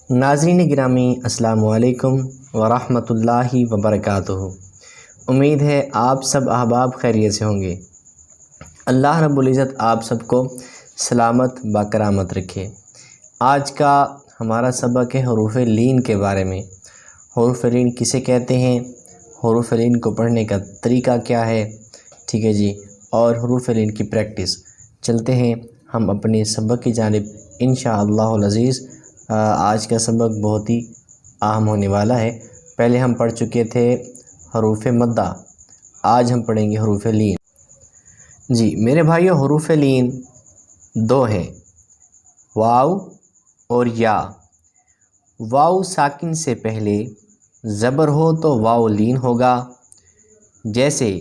ناظرین گرامی السلام علیکم ورحمۃ اللہ وبرکاتہ۔ امید ہے آپ سب احباب خیریت سے ہوں گے۔ اللہ رب العزت آپ سب کو سلامت باکرامت رکھے۔ آج کا ہمارا سبق ہے حروف لین کے بارے میں۔ حروف لین کسے کہتے ہیں، حروف لین کو پڑھنے کا طریقہ کیا ہے، ٹھیک ہے جی، اور حروف لین کی پریکٹس۔ چلتے ہیں ہم اپنے سبق کی جانب انشاءاللہ العزیز۔ آج کا سبق بہت ہی اہم ہونے والا ہے۔ پہلے ہم پڑھ چکے تھے حروف مدہ، آج ہم پڑھیں گے حروف لین۔ جی میرے بھائیو، حروف لین دو ہیں، واو اور یا۔ واو ساکن سے پہلے زبر ہو تو واو لین ہوگا، جیسے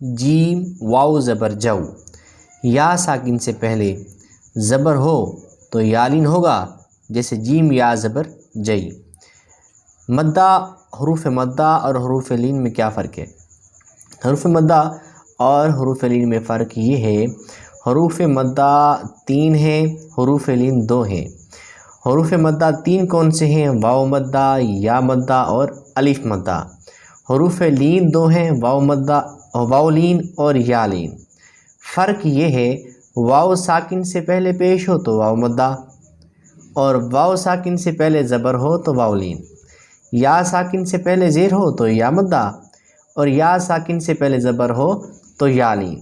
جیم واو زبر جو۔ یا ساکن سے پہلے زبر ہو تو یا لین ہوگا، جیسے جیم یا زبر جئی۔ مدہ، حروف مدہ اور حروف لین میں کیا فرق ہے؟ حروف مدہ اور حروف لین میں فرق یہ ہے، حروف مدہ 3 ہیں، حروف لین 2 ہیں۔ حروف مدہ 3 کون سے ہیں؟ واو مدہ، یا مدہ اور الف مدہ۔ حروف لین 2 ہیں، واو لین اور یا لین۔ فرق یہ ہے، واو ساکن سے پہلے پیش ہو تو واو مدہ، اور واو ساکن سے پہلے زبر ہو تو واو لین۔ یا ساکن سے پہلے زیر ہو تو یا مدہ، اور یا ساکن سے پہلے زبر ہو تو یا لین۔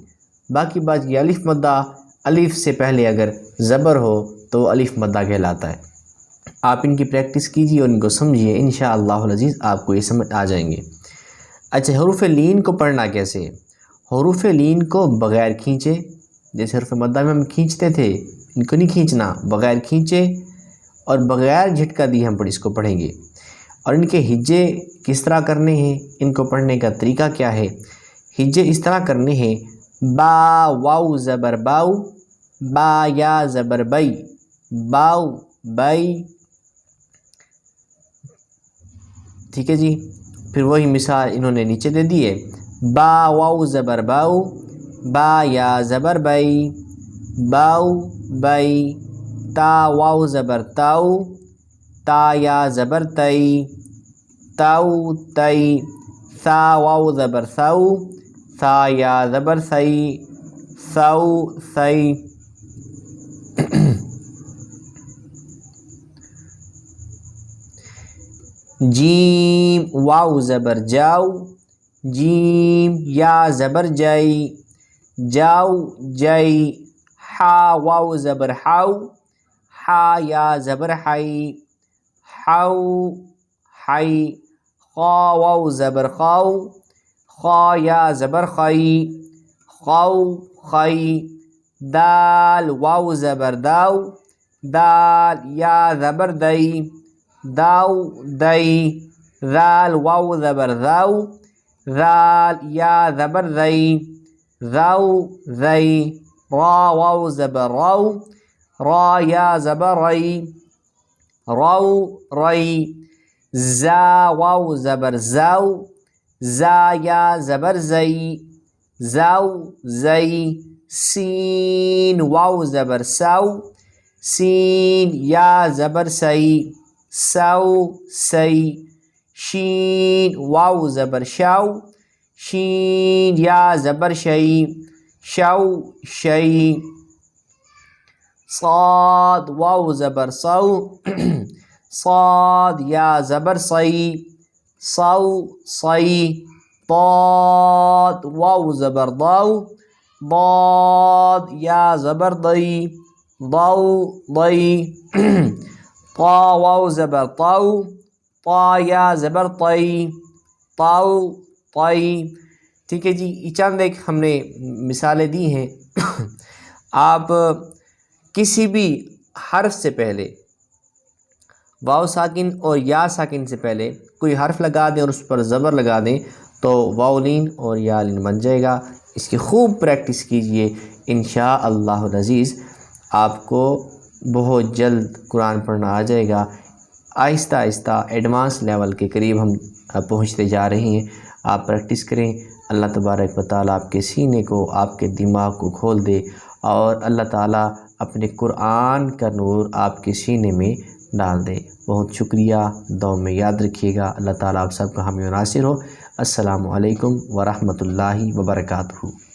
باقی بات یہ الف مدہ، الف سے پہلے اگر زبر ہو تو الف مدہ کہلاتا ہے۔ آپ ان کی پریکٹس کیجیے اور ان کو سمجھیے، انشاءاللہ العزیز آپ کو یہ سمجھ آ جائیں گے۔ اچھا، حروف لین کو پڑھنا کیسے؟ حروف لین کو بغیر کھینچے، جیسے حروف مدہ میں ہم کھینچتے تھے، ان کو نہیں کھینچنا، بغیر کھینچے اور بغیر جھٹکا دی ہم اس کو پڑھیں گے۔ اور ان کے ہجے کس طرح کرنے ہیں، ان کو پڑھنے کا طریقہ کیا ہے؟ ہجے اس طرح کرنے ہیں، با واو زبر باؤ، با یا زبر بئی، باؤ بئی، ٹھیک ہے جی۔ پھر وہی مثال انہوں نے نیچے دے دی ہے، با واو زبر باؤ، با یا زبر بئی، باؤ بئی، تا واو زبر تاؤ، تا یا زبر تئی، تاؤ تئی، ثا واو زبر ثاؤ، ثا یا زبر ثئی، ثاؤ ثئی۔ جیم واو زبر جاؤ، جیم یا زبر جئی، جاؤ جئی۔ ہا واو زبر ہاؤ، ہا یا زبر ہائی، ہاؤ ہائی۔ خا واو زبر خاؤ، خا یا زبر خائی، خاؤ خائی۔ دال واو زبر داؤ، دال یا زبر دئی، داؤ دئی۔ ذال واو زبر ذاؤ، ذال یا زبر ذئی، ذاؤ ذئی۔ را واو زبر راؤ، را یا زبر رئی، راؤ رئی۔ زا واو زبر زاؤ، زا یا زبر زئی، زاؤ زئی۔ سین واو زبر ساؤ، سین یا زبر سئی، ساؤ سئی۔ شین واو زبر شاؤ، شین یا زبر شئی، شاؤ شئی۔ صاد واو زبر صاؤ، صاد یا زبر صئی، صاؤ صئی۔ ضاد واو زبر ضاؤ، ضاد یا زبر ضئی، ضاؤ ضئی۔ طا واو زبر طاؤ، طا یا زبر طئی، طاؤ طئی۔ ٹھیک ہے جی، یہ چند ایک ہم نے مثالیں دی ہیں۔ آپ کسی بھی حرف سے پہلے، واو ساکن اور یا ساکن سے پہلے کوئی حرف لگا دیں اور اس پر زبر لگا دیں تو واو لین اور یا لین بن جائے گا۔ اس کی خوب پریکٹس کیجئے، انشاءاللہ العزیز آپ کو بہت جلد قرآن پڑھنا آ جائے گا۔ آہستہ آہستہ ایڈوانس لیول کے قریب ہم پہنچتے جا رہے ہیں۔ آپ پریکٹس کریں، اللہ تبارک و تعالیٰ آپ کے سینے کو، آپ کے دماغ کو کھول دے، اور اللہ تعالیٰ اپنے قرآن کا نور آپ کے سینے میں ڈال دیں۔ بہت شکریہ، دعا میں یاد رکھیے گا۔ اللہ تعالیٰ آپ سب کا حامی و ناصر ہو۔ السلام علیکم ورحمۃ اللہ وبرکاتہ۔